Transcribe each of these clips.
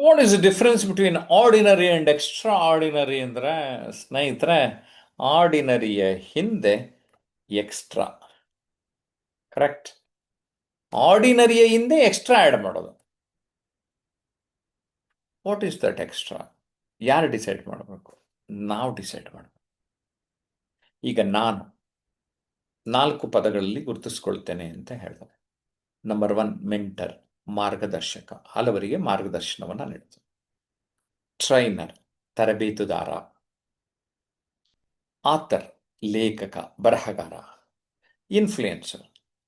What is the difference between ordinary and extra ordinary ಅಂದರೆ, ಸ್ನೇಹಿತರೆ, ಆರ್ಡಿನರಿಯ ಹಿಂದೆ ಎಕ್ಸ್ಟ್ರಾ, ಕರೆಕ್ಟ್. ಆರ್ಡಿನರಿಯ ಹಿಂದೆ ಎಕ್ಸ್ಟ್ರಾ ಆ್ಯಡ್ ಮಾಡೋದು. What is that extra? ಯಾರು ಡಿಸೈಡ್ ಮಾಡಬೇಕು? ನಾವು ಡಿಸೈಡ್ ಮಾಡಬೇಕು. ಈಗ ನಾನು 4 ಪದಗಳಲ್ಲಿ ಗುರುತಿಸ್ಕೊಳ್ತೇನೆ ಅಂತ ಹೇಳ್ತಾರೆ. ನಂಬರ್ 1, ಮೆಂಟರ್, ಮಾರ್ಗದರ್ಶಕ, ಹಲವರಿಗೆ ಮಾರ್ಗದರ್ಶನವನ್ನು ನೀಡುತ್ತೆ. ಟ್ರೈನರ್, ತರಬೇತುದಾರ. ಆಥರ್, ಲೇಖಕ, ಬರಹಗಾರ. ಇನ್ಫ್ಲುಯೆನ್ಸರ್,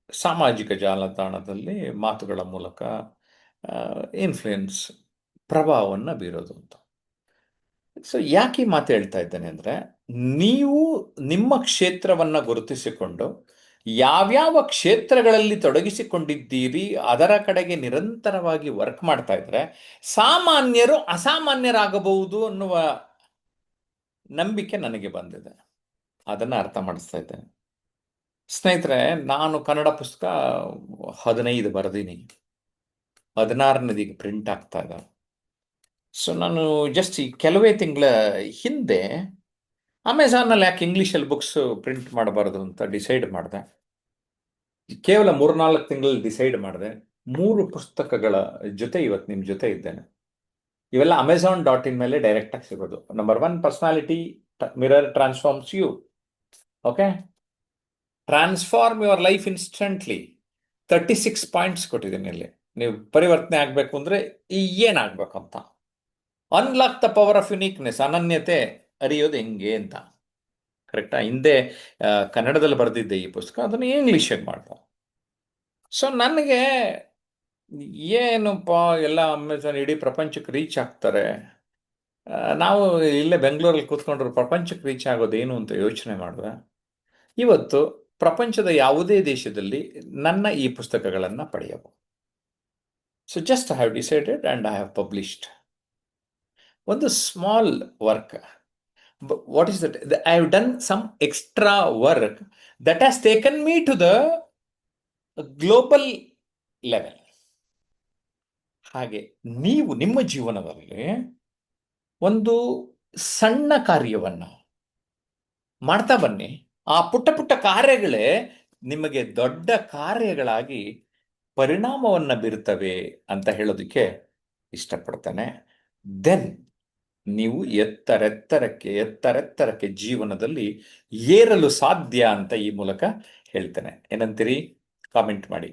ಸಾಮಾಜಿಕ ಜಾಲತಾಣದಲ್ಲಿ ಮಾತುಗಳ ಮೂಲಕ ಇನ್ಫ್ಲುಯೆನ್ಸ್, ಪ್ರಭಾವವನ್ನು ಬೀರೋದು ಅಂತ. ಸೊ ಯಾಕೆ ಈ ಮಾತು ಹೇಳ್ತಾ ಇದ್ದೇನೆ ಅಂದರೆ, ನೀವು ನಿಮ್ಮ ಕ್ಷೇತ್ರವನ್ನು ಗುರುತಿಸಿಕೊಂಡು ಯಾವ್ಯಾವ ಕ್ಷೇತ್ರಗಳಲ್ಲಿ ತೊಡಗಿಸಿಕೊಂಡಿದ್ದೀರಿ ಅದರ ಕಡೆಗೆ ನಿರಂತರವಾಗಿ ವರ್ಕ್ ಮಾಡ್ತಾ ಇದ್ರೆ ಸಾಮಾನ್ಯರು ಅಸಾಮಾನ್ಯರಾಗಬಹುದು ಅನ್ನುವ ನಂಬಿಕೆ ನನಗೆ ಬಂದಿದೆ. ಅದನ್ನು ಅರ್ಥ ಮಾಡಿಸ್ತಾ ಇದ್ದೇನೆ. ಸ್ನೇಹಿತರೆ, ನಾನು ಕನ್ನಡ ಪುಸ್ತಕ 15 ಬರೆದೀನಿ, 16ನೇದೀಗ ಪ್ರಿಂಟ್ ಆಗ್ತಾ ಇದೆ. ಸೊ ನಾನು ಜಸ್ಟ್ ಈ ಕೆಲವೇ ತಿಂಗಳ ಹಿಂದೆ ಅಮೆಝಾನಲ್ಲಿ ಯಾಕೆ ಇಂಗ್ಲೀಷಲ್ಲಿ ಬುಕ್ಸ್ ಪ್ರಿಂಟ್ ಮಾಡಬಾರ್ದು ಅಂತ ಡಿಸೈಡ್ ಮಾಡಿದೆ. ಕೇವಲ 3-4 ತಿಂಗಳಲ್ಲಿ ಡಿಸೈಡ್ ಮಾಡಿದೆ. 3 ಪುಸ್ತಕಗಳ ಜೊತೆ ಇವತ್ತು ನಿಮ್ಮ ಜೊತೆ ಇದ್ದೇನೆ. ಇವೆಲ್ಲ Amazon.in ಮೇಲೆ ಡೈರೆಕ್ಟಾಗಿ ಸಿಗೋದು. Number 1, personality mirror transforms you. Okay, transform your life instantly. 36 points ಕೊಟ್ಟಿದ್ದೀನಿ ಇಲ್ಲಿ. ನೀವು ಪರಿವರ್ತನೆ ಆಗಬೇಕು ಅಂದರೆ ಏನಾಗಬೇಕು ಅಂತ. Unlock the power of uniqueness, ಅನನ್ಯತೆ ಅರಿಯೋದು ಹೆಂಗೆ ಅಂತ. ಕರೆಕ್ಟಾ? ಹಿಂದೆ ಕನ್ನಡದಲ್ಲಿ ಬರೆದಿದ್ದೆ ಈ ಪುಸ್ತಕ, ಅದನ್ನು ಇಂಗ್ಲೀಷಲ್ಲಿ ಮಾಡ್ದೆ. ಸೊ ನನಗೆ ಏನಪ್ಪ, ಎಲ್ಲ ಅಮೆಝಾನ್ ಇಡೀ ಪ್ರಪಂಚಕ್ಕೆ ರೀಚ್ ಆಗ್ತಾರೆ, ನಾವು ಇಲ್ಲೇ ಬೆಂಗಳೂರಲ್ಲಿ ಕೂತ್ಕೊಂಡ್ರು ಪ್ರಪಂಚಕ್ಕೆ ರೀಚ್ ಆಗೋದೇನು ಅಂತ ಯೋಚನೆ ಮಾಡಿದೆ. ಇವತ್ತು ಪ್ರಪಂಚದ ಯಾವುದೇ ದೇಶದಲ್ಲಿ ನನ್ನ ಈ ಪುಸ್ತಕಗಳನ್ನು ಪಡೆಯಬಹುದು. So just I have decided and I have published ಒಂದು small work. What is that? I have done some extra work that has taken me to the global level. ಹಾಗೆ ನೀವು ನಿಮ್ಮ ಜೀವನದಲ್ಲಿ ಒಂದು ಸಣ್ಣ ಕಾರ್ಯವನ್ನು ಮಾಡ್ತಾ ಬನ್ನಿ. ಆ ಪುಟ್ಟ ಪುಟ್ಟ ಕಾರ್ಯಗಳೇ ನಿಮಗೆ ದೊಡ್ಡ ಕಾರ್ಯಗಳಾಗಿ ಪರಿಣಾಮವನ್ನು ಬೀರುತ್ತವೆ ಅಂತ ಹೇಳೋದಕ್ಕೆ ಇಷ್ಟಪಡ್ತೇನೆ. ದೆನ್ ನೀವು ಎತ್ತರೆತ್ತರಕ್ಕೆ ಜೀವನದಲ್ಲಿ ಏರಲು ಸಾಧ್ಯ ಅಂತ ಈ ಮೂಲಕ ಹೇಳ್ತೇನೆ. ಏನಂತೀರಿ? ಕಾಮೆಂಟ್ ಮಾಡಿ.